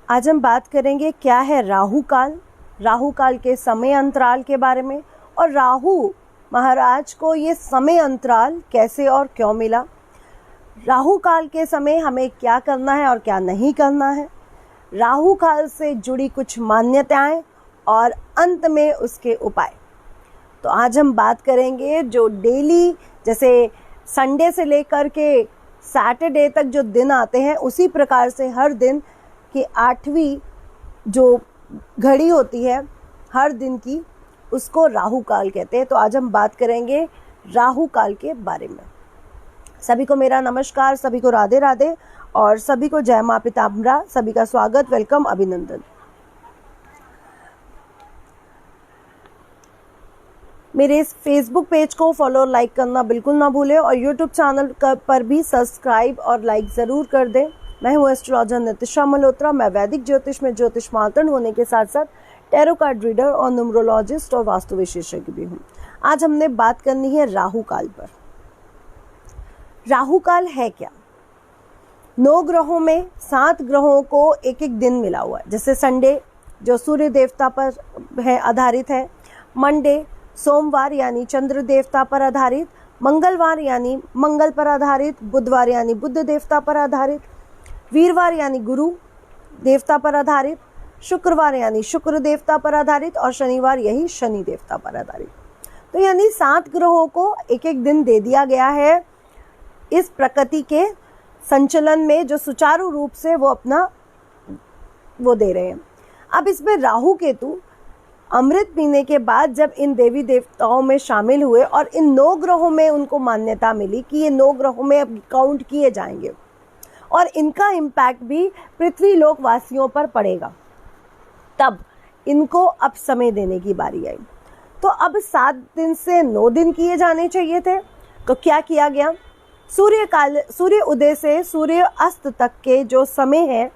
आज हम बात करेंगे क्या है राहु काल, राहु काल के समय अंतराल के बारे में, और राहु महाराज को ये समय अंतराल कैसे और क्यों मिला। राहु काल के समय हमें क्या करना है और क्या नहीं करना है, राहु काल से जुड़ी कुछ मान्यताएं और अंत में उसके उपाय। तो आज हम बात करेंगे जो डेली, जैसे संडे से लेकर के सैटरडे तक जो दिन आते हैं, उसी प्रकार से हर दिन की 8वीं जो घड़ी होती है हर दिन की, उसको राहु काल कहते हैं। तो आज हम बात करेंगे राहु काल के बारे में। सभी को मेरा नमस्कार, सभी को राधे राधे और सभी को जय मां पीताम्बरा। सभी का स्वागत, वेलकम, अभिनंदन। मेरे इस फेसबुक पेज को फॉलो और लाइक करना बिल्कुल ना भूलें और यूट्यूब चैनल पर भी सब्सक्राइब और लाइक ज़रूर कर दें। मैं हूँ एस्ट्रोलॉजर नितिशा मल्होत्रा। मैं वैदिक ज्योतिष में ज्योतिष मातृ होने के साथ साथ टैरो कार्ड रीडर और न्यूमरोलॉजिस्ट और वास्तु विशेषज्ञ भी हूँ। आज हमने बात करनी है राहु काल पर। राहु काल है क्या? 9 ग्रहों में 7 ग्रहों को एक एक दिन मिला हुआ है। जैसे संडे जो सूर्य देवता पर है, आधारित है, मंडे सोमवार यानी चंद्र देवता पर आधारित, मंगलवार यानी मंगल पर आधारित, बुधवार यानी बुध देवता पर आधारित, वीरवार यानी गुरु देवता पर आधारित, शुक्रवार यानी शुक्र देवता पर आधारित और शनिवार यही शनि देवता पर आधारित। तो यानी 7 ग्रहों को एक एक दिन दे दिया गया है इस प्रकृति के संचलन में, जो सुचारू रूप से वो अपना वो दे रहे हैं। अब इसमें राहु केतु अमृत पीने के बाद जब इन देवी देवताओं में शामिल हुए और इन 9 ग्रहों में उनको मान्यता मिली कि ये 9 ग्रहों में अब काउंट किए जाएंगे और इनका इम्पैक्ट भी पृथ्वी लोक वासियों पर पड़ेगा, तब इनको अब समय देने की बारी आई। तो अब 7 दिन से 9 दिन किए जाने चाहिए थे। तो क्या किया गया? सूर्य उदय से सूर्य अस्त तक के जो समय है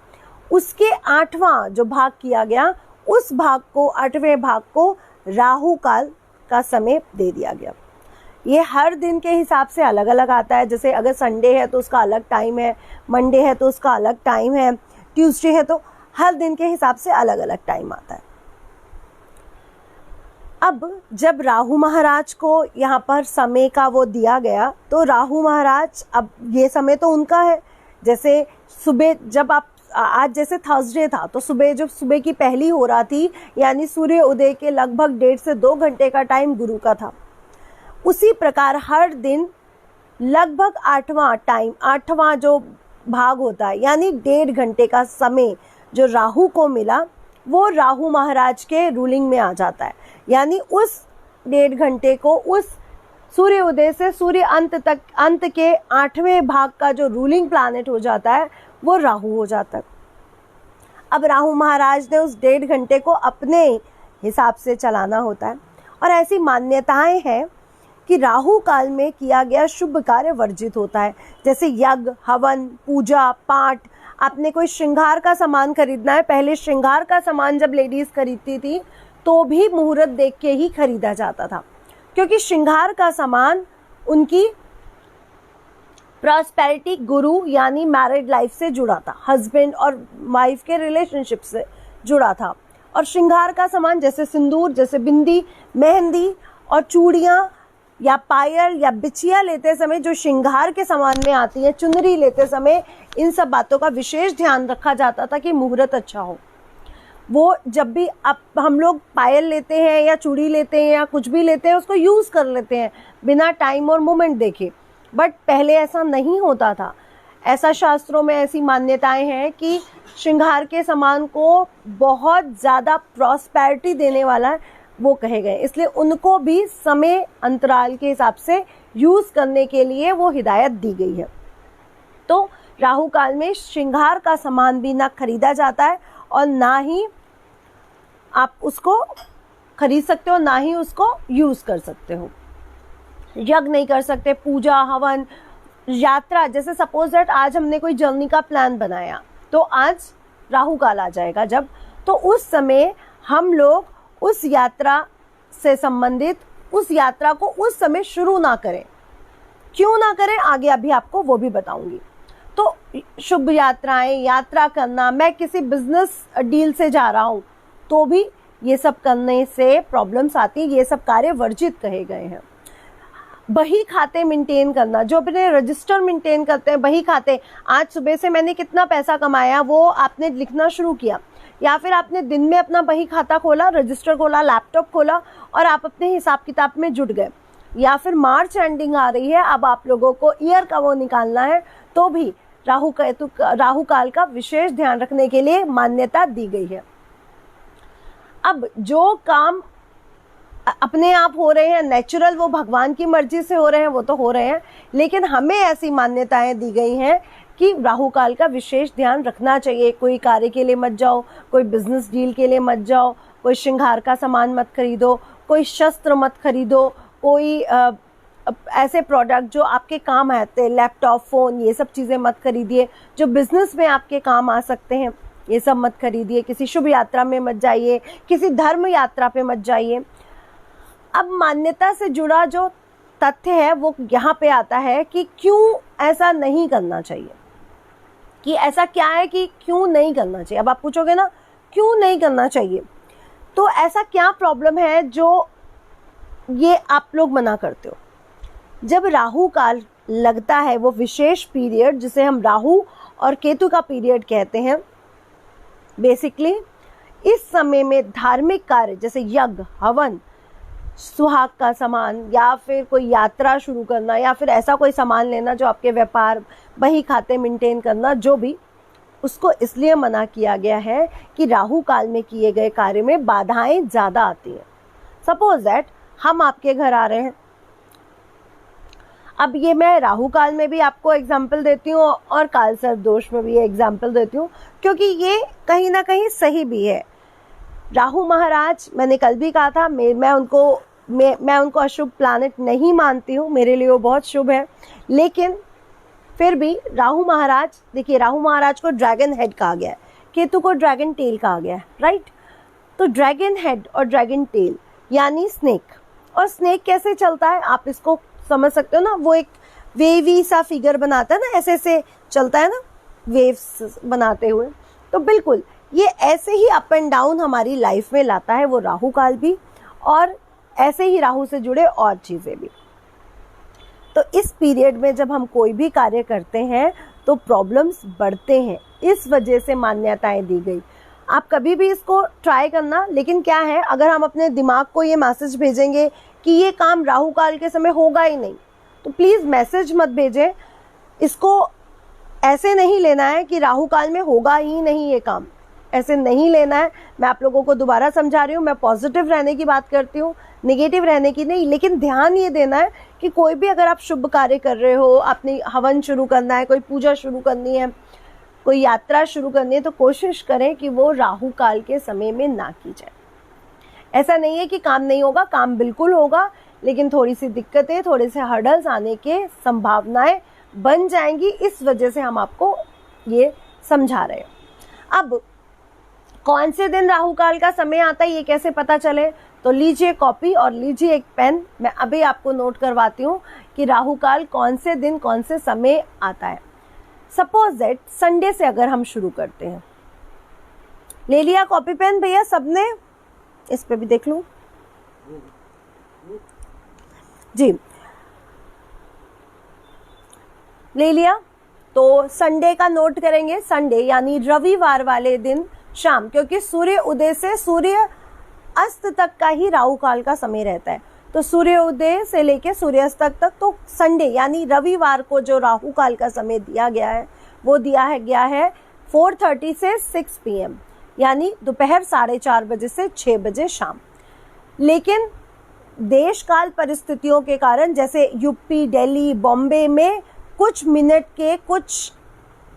उसके 8वां जो भाग किया गया, उस भाग को 8वें भाग को राहु काल का समय दे दिया गया। ये हर दिन के हिसाब से अलग अलग आता है। जैसे अगर संडे है तो उसका अलग टाइम है, मंडे है तो उसका अलग टाइम है, ट्यूसडे है तो हर दिन के हिसाब से अलग अलग टाइम आता है। अब जब राहु महाराज को यहाँ पर समय का वो दिया गया, तो राहु महाराज, अब ये समय तो उनका है। जैसे सुबह जब आप, आज जैसे थर्सडे था तो सुबह की पहली हो रहा थी, यानी सूर्य उदय के लगभग 1.5 से 2 घंटे का टाइम गुरु का था। उसी प्रकार हर दिन लगभग 8वां जो भाग होता है, यानी 1.5 घंटे का समय जो राहु को मिला, वो राहु महाराज के रूलिंग में आ जाता है। यानी उस 1.5 घंटे को, उस सूर्य उदय से सूर्य अंत तक, अंत के 8वें भाग का जो रूलिंग प्लैनेट हो जाता है वो राहु हो जाता है। अब राहु महाराज ने उस 1.5 घंटे को अपने हिसाब से चलाना होता है और ऐसी मान्यताएं हैं कि राहु काल में किया गया शुभ कार्य वर्जित होता है। जैसे यज्ञ, हवन, पूजा पाठ। आपने कोई श्रृंगार का सामान खरीदना है, पहले श्रृंगार का सामान जब लेडीज खरीदती थी तो भी मुहूर्त देख के ही खरीदा जाता था, क्योंकि श्रृंगार का सामान उनकी प्रॉस्पेरिटी, गुरु यानी मैरिड लाइफ से जुड़ा था, हस्बैंड और वाइफ के रिलेशनशिप से जुड़ा था। और श्रृंगार का सामान जैसे सिंदूर, जैसे बिंदी, मेहंदी और चूड़ियाँ या पायल या बिछिया लेते समय जो श्रृंगार के सामान में आती है, चुनरी लेते समय, इन सब बातों का विशेष ध्यान रखा जाता था कि मुहूर्त अच्छा हो। वो जब भी हम लोग पायल लेते हैं या चूड़ी लेते हैं या कुछ भी लेते हैं, उसको यूज़ कर लेते हैं बिना टाइम और मोमेंट देखे, बट पहले ऐसा नहीं होता था। ऐसा शास्त्रों में ऐसी मान्यताएं हैं कि श्रृंगार के सामान को बहुत ज़्यादा प्रॉस्पेरिटी देने वाला वो कहे गए, इसलिए उनको भी समय अंतराल के हिसाब से यूज़ करने के लिए वो हिदायत दी गई है। तो राहु काल में श्रृंगार का सामान भी ना खरीदा जाता है और ना ही आप उसको खरीद सकते हो, ना ही उसको यूज़ कर सकते हो। यज्ञ नहीं कर सकते, पूजा, हवन, यात्रा। जैसे सपोज दैट आज हमने कोई जर्नी का प्लान बनाया, तो आज राहु काल आ जाएगा जब, तो उस समय हम लोग उस यात्रा से संबंधित उस यात्रा को उस समय शुरू ना करें। क्यों ना करें, आगे अभी आपको वो भी बताऊंगी। तो शुभ यात्राएं, यात्रा करना, मैं किसी बिजनेस डील से जा रहा हूँ तो भी ये सब करने से प्रॉब्लम्स आती है, ये सब कार्य वर्जित कहे गए हैं। बही खाते मेंटेन करना, जो अपने रजिस्टर मेंटेन करते हैं, बही खाते, आज सुबह से मैंने कितना पैसा कमाया वो आपने लिखना शुरू किया, या फिर आपने दिन में अपना बही खाता खोला, रजिस्टर खोला, लैपटॉप खोला और आप अपने हिसाब किताब में जुट गए। या फिर मार्च एंडिंग आ रही है, अब आप लोगों को ईयर का वो निकालना है, तो भी राहु काल का विशेष ध्यान रखने के लिए मान्यता दी गई है। अब जो काम अपने आप हो रहे हैं, नेचुरल, वो भगवान की मर्जी से हो रहे हैं, वो तो हो रहे हैं, लेकिन हमें ऐसी मान्यताएं दी गई हैं कि राहु काल का विशेष ध्यान रखना चाहिए। कोई कार्य के लिए मत जाओ, कोई बिजनेस डील के लिए मत जाओ, कोई श्रृंगार का सामान मत खरीदो, कोई शस्त्र मत खरीदो, कोई ऐसे प्रोडक्ट जो आपके काम आते हैं, लैपटॉप, फ़ोन, ये सब चीज़ें मत खरीदिए। जो बिजनेस में आपके काम आ सकते हैं ये सब मत खरीदिए। किसी शुभ यात्रा में मत जाइए, किसी धर्म यात्रा पे मत जाइए। अब मान्यता से जुड़ा जो तथ्य है वो यहाँ पे आता है कि क्यों ऐसा नहीं करना चाहिए, कि ऐसा क्या है कि क्यों नहीं करना चाहिए। अब आप पूछोगे ना क्यों नहीं करना चाहिए, तो ऐसा क्या प्रॉब्लम है जो ये आप लोग मना करते हो। जब राहु काल लगता है, वो विशेष पीरियड जिसे हम राहु और केतु का पीरियड कहते हैं, बेसिकली इस समय में धार्मिक कार्य जैसे यज्ञ, हवन, सुहाग का सामान, या फिर कोई यात्रा शुरू करना, या फिर ऐसा कोई सामान लेना जो आपके व्यापार, बही खाते मेंटेन करना, जो भी, उसको इसलिए मना किया गया है कि राहु काल में किए गए कार्य में बाधाएं ज़्यादा आती हैं। सपोज दैट हम आपके घर आ रहे हैं, अब ये मैं राहु काल में भी आपको एग्जाम्पल देती हूँ और काल सर्प दोष में भी ये एग्जाम्पल देती हूँ, क्योंकि ये कहीं ना कहीं सही भी है। राहु महाराज, मैंने कल भी कहा था, मैं उनको अशुभ प्लैनेट नहीं मानती हूँ, मेरे लिए वो बहुत शुभ है, लेकिन फिर भी राहु महाराज, देखिए राहु महाराज को ड्रैगन हेड कहा गया है, केतु को ड्रैगन टेल कहा गया है, राइट। तो ड्रैगन हेड और ड्रैगन टेल यानी स्नेक, और स्नेक कैसे चलता है आप इसको समझ सकते हो ना, वो एक वेवी सा फिगर बनाता है ना, ऐसे ऐसे चलता है ना, वेव्स बनाते हुए। तो बिल्कुल ये ऐसे ही अप एंड डाउन हमारी लाइफ में लाता है वो राहु काल भी, और ऐसे ही राहु से जुड़े और चीज़ें भी। तो इस पीरियड में जब हम कोई भी कार्य करते हैं तो प्रॉब्लम्स बढ़ते हैं, इस वजह से मान्यताएं दी गई। आप कभी भी इसको ट्राई करना, लेकिन क्या है, अगर हम अपने दिमाग को ये मैसेज भेजेंगे कि ये काम राहु काल के समय होगा ही नहीं, तो प्लीज़ मैसेज मत भेजें। इसको ऐसे नहीं लेना है कि राहु काल में होगा ही नहीं ये काम, ऐसे नहीं लेना है। मैं आप लोगों को दोबारा समझा रही हूँ, मैं पॉजिटिव रहने की बात करती हूँ, नेगेटिव रहने की नहीं। लेकिन ध्यान ये देना है कि कोई भी अगर आप शुभ कार्य कर रहे हो, अपनी हवन शुरू करना है, कोई पूजा शुरू करनी है, कोई यात्रा शुरू करनी है, तो कोशिश करें कि वो राहु काल के समय में ना की जाए। ऐसा नहीं है कि काम नहीं होगा, काम बिल्कुल होगा, लेकिन थोड़ी सी दिक्कतें, थोड़े से हर्डल्स आने के संभावनाएं बन जाएंगी, इस वजह से हम आपको ये समझा रहे हैं। अब कौन से दिन राहु काल का समय आता है ये कैसे पता चले, तो लीजिए कॉपी और लीजिए एक पेन, मैं अभी आपको नोट करवाती हूँ कि राहु काल कौन से दिन कौन से समय आता है। सपोज दैट संडे से अगर हम शुरू करते हैं, ले लिया कॉपी पेन भैया सबने, इस पे भी देख लूं जी, ले लिया। तो संडे का नोट करेंगे, संडे यानी रविवार वाले दिन शाम, क्योंकि सूर्य उदय से सूर्य अस्त तक का ही राहु काल का समय रहता है, तो सूर्य उदय से लेके सूर्यास्त तक तो संडे यानी रविवार को जो राहु काल का समय दिया गया है वो गया है 4:30 से 6 PM, यानी दोपहर 4:30 बजे से 6 बजे शाम। लेकिन देश काल परिस्थितियों के कारण, जैसे यूपी, दिल्ली, बॉम्बे में कुछ मिनट के, कुछ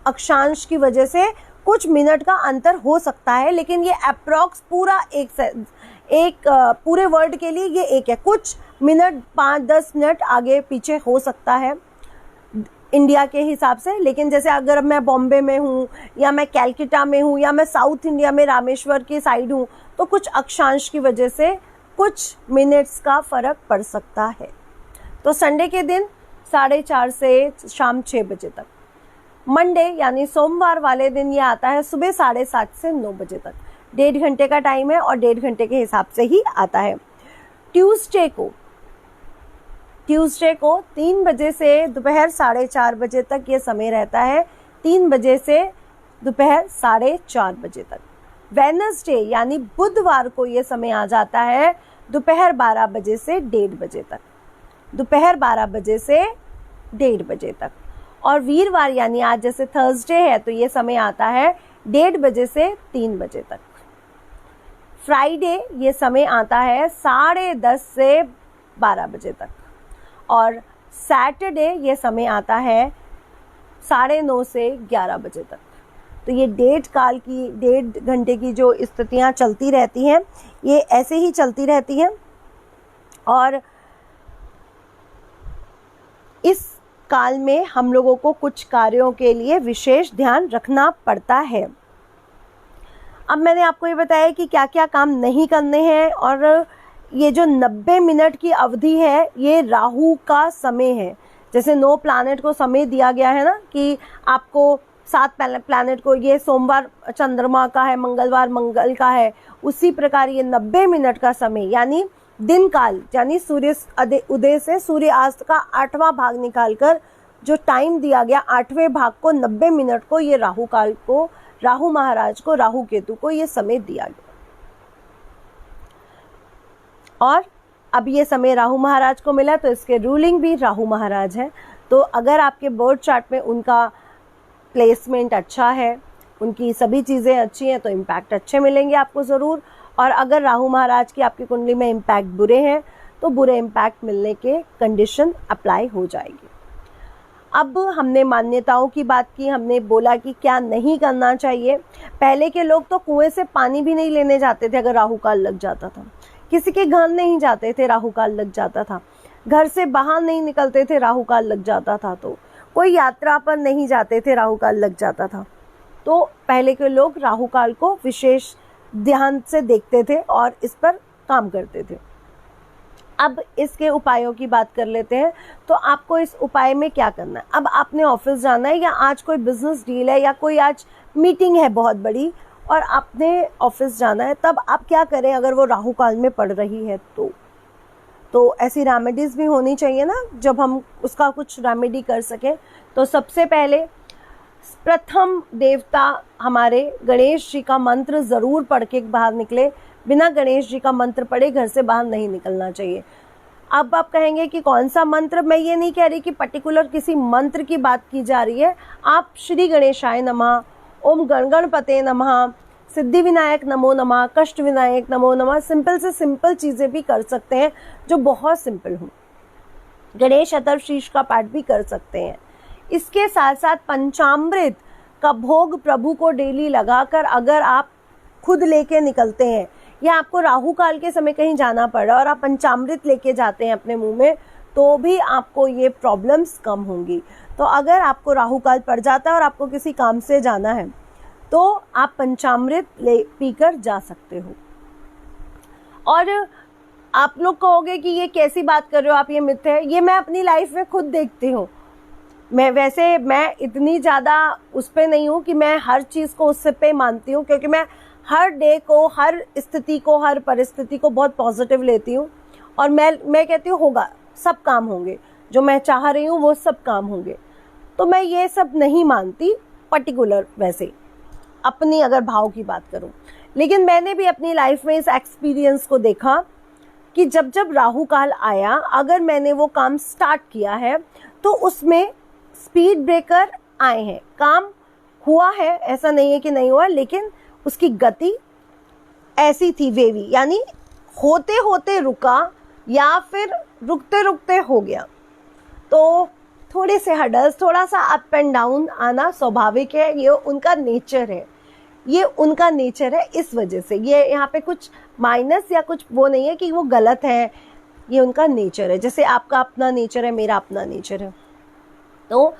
अक्षांश की वजह से कुछ मिनट का अंतर हो सकता है, लेकिन ये अप्रॉक्स पूरा एक पूरे वर्ल्ड के लिए ये एक है। कुछ मिनट 5-10 मिनट आगे पीछे हो सकता है इंडिया के हिसाब से, लेकिन जैसे अगर मैं बॉम्बे में हूँ या मैं कैलकाटा में हूँ या मैं साउथ इंडिया में रामेश्वर की साइड हूँ, तो कुछ अक्षांश की वजह से कुछ मिनट्स का फर्क पड़ सकता है। तो संडे के दिन 4:30 से शाम 6 बजे तक। मंडे यानी सोमवार वाले दिन ये आता है सुबह 7:30 से 9 बजे तक। 1.5 घंटे का टाइम है और 1.5 घंटे के हिसाब से ही आता है। ट्यूसडे को 3 बजे से दोपहर 4:30 बजे तक ये समय रहता है, 3 बजे से दोपहर 4:30 बजे तक। वेडनेसडे यानी बुधवार को ये समय आ जाता है दोपहर 12 बजे से 1:30 बजे तक, दोपहर 12 बजे से 1:30 बजे तक। और वीरवार यानी आज जैसे थर्सडे है तो ये समय आता है 1:30 बजे से 3 बजे तक। फ्राइडे ये समय आता है 10:30 से 12 बजे तक। और सैटरडे ये समय आता है 9:30 से 11 बजे तक। तो ये 1.5 घंटे की जो स्थितियाँ चलती रहती हैं, ये ऐसे ही चलती रहती हैं और इस काल में हम लोगों को कुछ कार्यों के लिए विशेष ध्यान रखना पड़ता है। अब मैंने आपको ये बताया कि क्या क्या काम नहीं करने हैं और ये जो 90 मिनट की अवधि है ये राहु का समय है। जैसे 9 प्लैनेट को समय दिया गया है ना कि आपको 7 प्लैनेट को, ये सोमवार चंद्रमा का है, मंगलवार मंगल का है, उसी प्रकार ये 90 मिनट का समय यानी दिन काल यानी सूर्य उदय से सूर्यास्त का 8वां भाग निकालकर जो टाइम दिया गया 8वें भाग को 90 मिनट को ये राहु काल को, राहु महाराज को, राहु केतु को ये समय दिया गया। और अब ये समय राहु महाराज को मिला तो इसके रूलिंग भी राहु महाराज है। तो अगर आपके बर्थ चार्ट में उनका प्लेसमेंट अच्छा है, उनकी सभी चीज़ें अच्छी हैं तो इम्पैक्ट अच्छे मिलेंगे आपको ज़रूर। और अगर राहु महाराज की आपकी कुंडली में इम्पैक्ट बुरे हैं तो बुरे इम्पैक्ट मिलने के कंडीशन अप्लाई हो जाएगी। अब हमने मान्यताओं की बात की, हमने बोला कि क्या नहीं करना चाहिए। पहले के लोग तो कुएं से पानी भी नहीं लेने जाते थे अगर राहु काल लग जाता था, किसी के घर नहीं जाते थे राहु काल लग जाता था, घर से बाहर नहीं निकलते थे राहु काल लग जाता था, तो कोई यात्रा पर नहीं जाते थे राहु काल लग जाता था। तो पहले के लोग राहु काल को विशेष ध्यान से देखते थे और इस पर काम करते थे। अब इसके उपायों की बात कर लेते हैं। तो आपको इस उपाय में क्या करना है। अब आपने ऑफिस जाना है या आज कोई बिजनेस डील है या कोई आज मीटिंग है बहुत बड़ी और आपने ऑफिस जाना है, तब आप क्या करें अगर वो राहु काल में पड़ रही है तो ऐसी रेमेडीज भी होनी चाहिए ना जब हम उसका कुछ रेमेडी कर सकें। तो सबसे पहले प्रथम देवता हमारे गणेश जी का मंत्र ज़रूर पढ़ के बाहर निकले। बिना गणेश जी का मंत्र पढ़े घर से बाहर नहीं निकलना चाहिए। अब आप कहेंगे कि कौन सा मंत्र, मैं ये नहीं कह रही कि पर्टिकुलर किसी मंत्र की बात की जा रही है। आप श्री गणेशाय नमः, ओम गणगणपते नमः, सिद्धि विनायक नमो नमः, कष्ट विनायक नमो नमः, सिंपल से सिंपल चीज़ें भी कर सकते हैं जो बहुत सिंपल हों। गणेश अथर्वशीर्ष का पाठ भी कर सकते हैं। इसके साथ साथ पंचामृत का भोग प्रभु को डेली लगाकर अगर आप खुद लेके निकलते हैं या आपको राहु काल के समय कहीं जाना पड़ रहा है और आप पंचामृत लेके जाते हैं अपने मुंह में, तो भी आपको ये प्रॉब्लम्स कम होंगी। तो अगर आपको राहु काल पड़ जाता है और आपको किसी काम से जाना है तो आप पंचामृत पीकर जा सकते हो। और आप लोग कहोगे कि ये कैसी बात कर रहे हो आप, ये मिथ है। ये मैं अपनी लाइफ में खुद देखती हूँ। मैं इतनी ज़्यादा उस पे नहीं हूँ कि मैं हर चीज़ को उससे पे मानती हूँ, क्योंकि मैं हर डे को, हर स्थिति को, हर परिस्थिति को बहुत पॉजिटिव लेती हूँ। और मैं कहती हूँ होगा, सब काम होंगे, जो मैं चाह रही हूँ वो सब काम होंगे। तो मैं ये सब नहीं मानती पर्टिकुलर, वैसे अपनी अगर भाव की बात करूँ। लेकिन मैंने भी अपनी लाइफ में इस एक्सपीरियंस को देखा कि जब जब राहु काल आया, अगर मैंने वो काम स्टार्ट किया है तो उसमें स्पीड ब्रेकर आए हैं। काम हुआ है, ऐसा नहीं है कि नहीं हुआ, लेकिन उसकी गति ऐसी थी वेवी, यानी होते होते रुका या फिर रुकते रुकते हो गया। तो थोड़े से हडल्स, थोड़ा सा अप एंड डाउन आना स्वाभाविक है, ये उनका नेचर है, ये उनका नेचर है। इस वजह से ये यहाँ पे कुछ माइनस या कुछ वो नहीं है कि वो गलत है, ये उनका नेचर है। जैसे आपका अपना नेचर है, मेरा अपना नेचर है। तो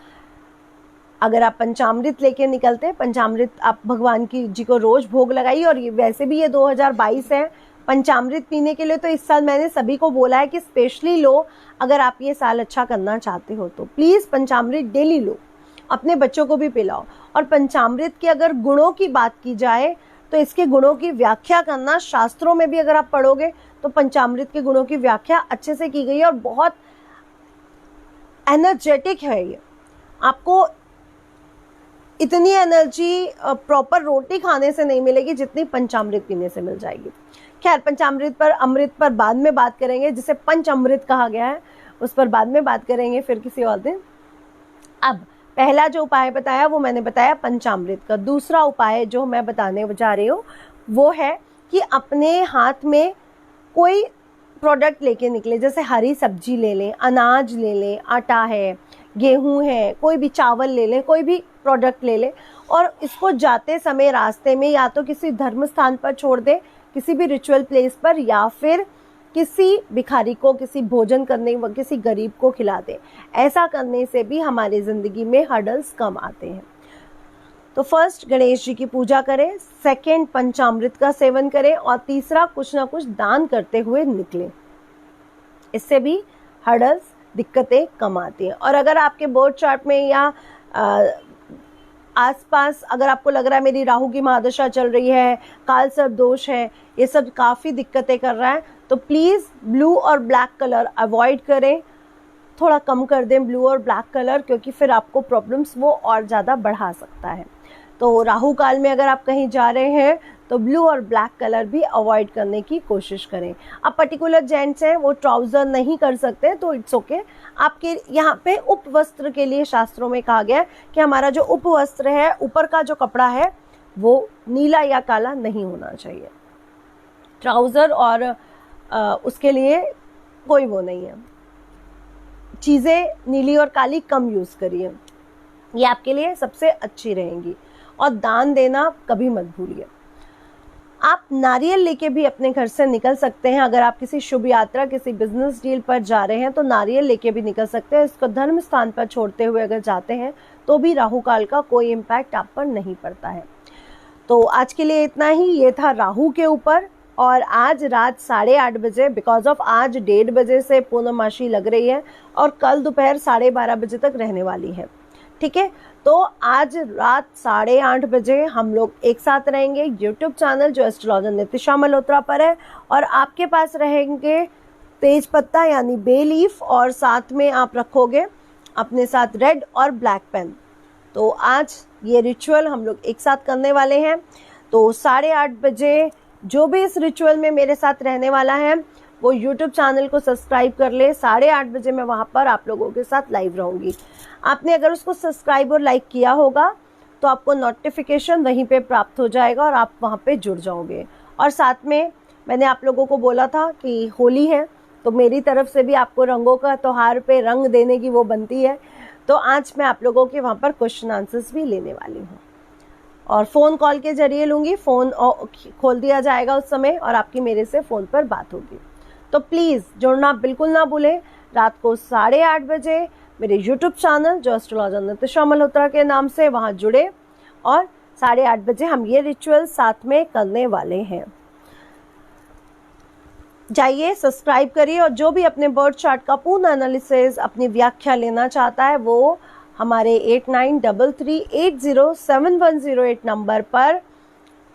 अगर आप पंचामृत लेके निकलते हैं, पंचामृत आप भगवान की जी को रोज भोग लगाइए। और ये वैसे भी ये 2022 है पंचामृत पीने के लिए, तो इस साल मैंने सभी को बोला है कि स्पेशली लो। अगर आप ये साल अच्छा करना चाहते हो तो प्लीज़ पंचामृत डेली लो। अपने बच्चों को भी पिलाओ। और पंचामृत के अगर गुणों की बात की जाए तो इसके गुणों की व्याख्या करना, शास्त्रों में भी अगर आप पढ़ोगे तो पंचामृत के गुणों की व्याख्या अच्छे से की गई है और बहुत एनर्जेटिक है ये। आपको इतनी एनर्जी प्रॉपर रोटी खाने से नहीं मिलेगी जितनी पंचामृत पीने से मिल जाएगी। खैर, पंचामृत पर, अमृत पर बाद में बात करेंगे, जिसे पंच अमृत कहा गया है, उस पर बाद में बात करेंगे फिर किसी और दिन। अब पहला जो उपाय बताया वो मैंने बताया पंचामृत का। दूसरा उपाय जो मैं बताने जा रही हूँ वो है कि अपने हाथ में कोई प्रोडक्ट लेके निकले, जैसे हरी सब्जी ले लें, अनाज ले लें, आटा है, गेहूं है, कोई भी चावल ले लें, कोई भी प्रोडक्ट ले लें और इसको जाते समय रास्ते में या तो किसी धर्म स्थान पर छोड़ दें, किसी भी रिचुअल प्लेस पर, या फिर किसी भिखारी को, किसी भोजन करने, किसी गरीब को खिला दें। ऐसा करने से भी हमारी ज़िंदगी में हर्डल्स कम आते हैं। तो फर्स्ट गणेश जी की पूजा करें, सेकंड पंचामृत का सेवन करें और तीसरा कुछ ना कुछ दान करते हुए निकलें। इससे भी हर्डल्स, दिक्कतें कम आती हैं। और अगर आपके बर्थ चार्ट में या आसपास अगर आपको लग रहा है मेरी राहु की महादशा चल रही है, काल सर्प दोष है, ये सब काफ़ी दिक्कतें कर रहा है, तो प्लीज़ ब्लू और ब्लैक कलर अवॉइड करें, थोड़ा कम कर दें ब्लू और ब्लैक कलर, क्योंकि फिर आपको प्रॉब्लम्स वो और ज़्यादा बढ़ा सकता है। तो राहु काल में अगर आप कहीं जा रहे हैं तो ब्लू और ब्लैक कलर भी अवॉइड करने की कोशिश करें। अब पर्टिकुलर जेंट्स हैं वो ट्राउज़र नहीं कर सकते तो इट्स ओके। आपके यहाँ पे उपवस्त्र के लिए शास्त्रों में कहा गया है कि हमारा जो उपवस्त्र है, ऊपर का जो कपड़ा है, वो नीला या काला नहीं होना चाहिए। ट्राउज़र और उसके लिए कोई वो नहीं है। चीज़ें नीली और काली कम यूज़ करिए, ये आपके लिए सबसे अच्छी रहेंगी। और दान देना कभी मत भूलिए। आप नारियल लेके भी अपने घर से निकल सकते हैं। अगर आप किसी शुभ यात्रा, किसी बिजनेस डील पर जा रहे हैं तो नारियल लेके भी निकल सकते हैं। इसको धर्म स्थान पर छोड़ते हुए अगर जाते हैं तो भी राहु काल का कोई इम्पैक्ट आप पर नहीं पड़ता है। तो आज के लिए इतना ही। ये था राहु के ऊपर। और आज रात 8:30 बजे, बिकॉज ऑफ आज 1:30 बजे से पूर्णमासी लग रही है और कल दोपहर 12:30 बजे तक रहने वाली है, ठीक है। तो आज रात 8:30 बजे हम लोग एक साथ रहेंगे यूट्यूब चैनल जो एस्ट्रोलॉजर नितिशा मल्होत्रा पर है, और आपके पास रहेंगे तेज पत्ता यानी बे लीफ, और साथ में आप रखोगे अपने साथ रेड और ब्लैक पेन। तो आज ये रिचुअल हम लोग एक साथ करने वाले हैं। तो 8:30 बजे जो भी इस रिचुअल में मेरे साथ रहने वाला है वो यूट्यूब चैनल को सब्सक्राइब कर ले। 8:30 बजे मैं वहाँ पर आप लोगों के साथ लाइव रहूँगी। आपने अगर उसको सब्सक्राइब और लाइक किया होगा तो आपको नोटिफिकेशन वहीं पे प्राप्त हो जाएगा और आप वहाँ पे जुड़ जाओगे। और साथ में मैंने आप लोगों को बोला था कि होली है, तो मेरी तरफ से भी आपको रंगों का त्यौहार पे रंग देने की वो बनती है। तो आज मैं आप लोगों के वहाँ पर क्वेश्चन आंसर्स भी लेने वाली हूँ और फ़ोन कॉल के जरिए लूँगी। फ़ोन खोल दिया जाएगा उस समय और आपकी मेरे से फ़ोन पर बात होगी। तो प्लीज़ जुड़ना बिल्कुल ना भूलें। रात को 8:30 बजे मेरे यूट्यूब चैनल जो एस्ट्रोलॉजर नितिशा मल्होत्रा के नाम से, वहाँ जुड़े और 8:30 बजे हम ये रिचुअल साथ में करने वाले हैं। जाइए सब्सक्राइब करिए, और जो भी अपने बर्थ चार्ट का पूर्ण एनालिसिस, अपनी व्याख्या लेना चाहता है वो हमारे 8933807108 नंबर पर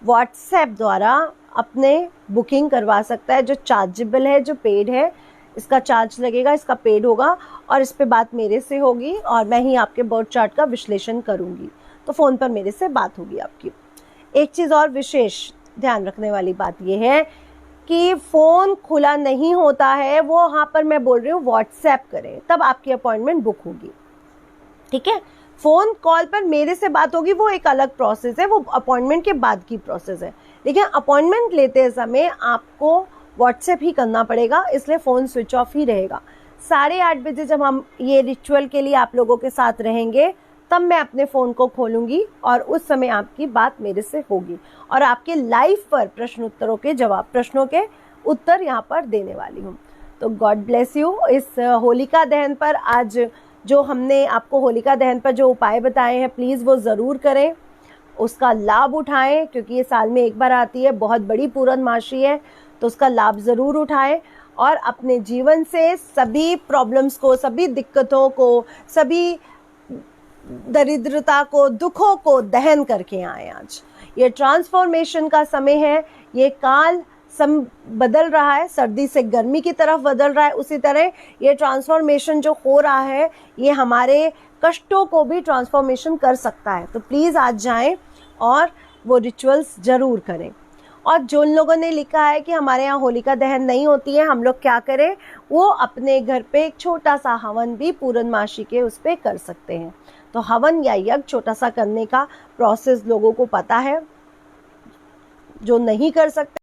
व्हाट्सएप द्वारा अपने बुकिंग करवा सकता है। जो चार्जेबल है, जो पेड है, इसका चार्ज लगेगा, इसका पेड होगा और इस पे बात मेरे से होगी और मैं ही आपके बर्थ चार्ट का विश्लेषण करूंगी। तो फ़ोन पर मेरे से बात होगी आपकी। एक चीज़ और विशेष ध्यान रखने वाली बात यह है कि फ़ोन खुला नहीं होता है, वो वहाँ पर मैं बोल रही हूँ व्हाट्सएप करें, तब आपकी अपॉइंटमेंट बुक होगी, ठीक है। फ़ोन कॉल पर मेरे से बात होगी, वो एक अलग प्रोसेस है, वो अपॉइंटमेंट के बाद की प्रोसेस है। लेकिन अपॉइंटमेंट लेते समय आपको व्हाट्सएप ही करना पड़ेगा, इसलिए फ़ोन स्विच ऑफ ही रहेगा। 8:30 बजे जब हम ये रिचुअल के लिए आप लोगों के साथ रहेंगे तब मैं अपने फ़ोन को खोलूँगी और उस समय आपकी बात मेरे से होगी और आपके लाइव पर प्रश्नोत्तरों के जवाब, प्रश्नों के उत्तर यहाँ पर देने वाली हूँ। तो गॉड ब्लेस यू। इस होलिका दहन पर आज जो हमने आपको होलिका दहन पर जो उपाय बताए हैं, प्लीज़ वो ज़रूर करें, उसका लाभ उठाएं, क्योंकि ये साल में एक बार आती है, बहुत बड़ी पूर्णमासी है, तो उसका लाभ ज़रूर उठाएं और अपने जीवन से सभी प्रॉब्लम्स को, सभी दिक्कतों को, सभी दरिद्रता को, दुखों को दहन करके आए। आज ये ट्रांसफॉर्मेशन का समय है। ये काल बदल रहा है, सर्दी से गर्मी की तरफ बदल रहा है। उसी तरह ये ट्रांसफॉर्मेशन जो हो रहा है ये हमारे कष्टों को भी ट्रांसफॉर्मेशन कर सकता है। तो प्लीज़ आज जाएं और वो रिचुअल्स जरूर करें। और जो लोगों ने लिखा है कि हमारे यहाँ होलिका दहन नहीं होती है, हम लोग क्या करें, वो अपने घर पे एक छोटा सा हवन भी पूर्णमासी के उस पर कर सकते हैं। तो हवन या यज्ञ छोटा सा करने का प्रोसेस लोगों को पता है, जो नहीं कर सकते